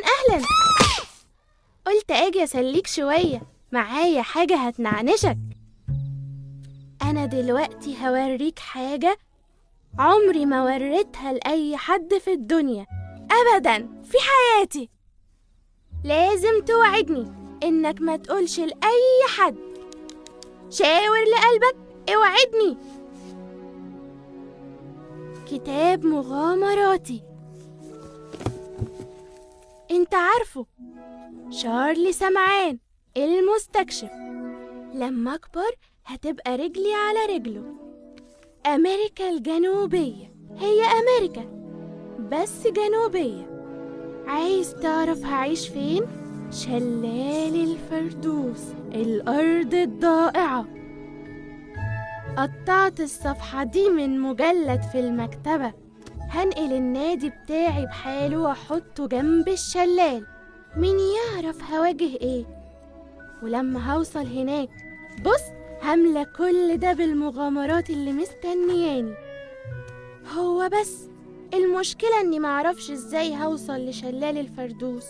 أهلا. قلت أجي أسليك شوية، معايا حاجة هتنعنشك. أنا دلوقتي هوريك حاجة عمري ما وريتها لأي حد في الدنيا أبدا في حياتي. لازم توعدني إنك ما تقولش لأي حد. شاور لقلبك، اوعدني. كتاب مغامراتي. انت عارفه، شارلي سمعان المستكشف. لما اكبر هتبقى رجلي على رجله. امريكا الجنوبية هي امريكا بس جنوبية. عايز تعرف هعيش فين؟ شلال الفردوس، الارض الضائعة. قطعت الصفحة دي من مجلد في المكتبة. هنقل النادي بتاعي بحاله واحطه جنب الشلال. مين يعرف هواجه ايه؟ ولما هوصل هناك بص، هملى كل ده بالمغامرات اللي مستنياني. هو بس المشكلة اني معرفش ازاي هوصل لشلال الفردوس.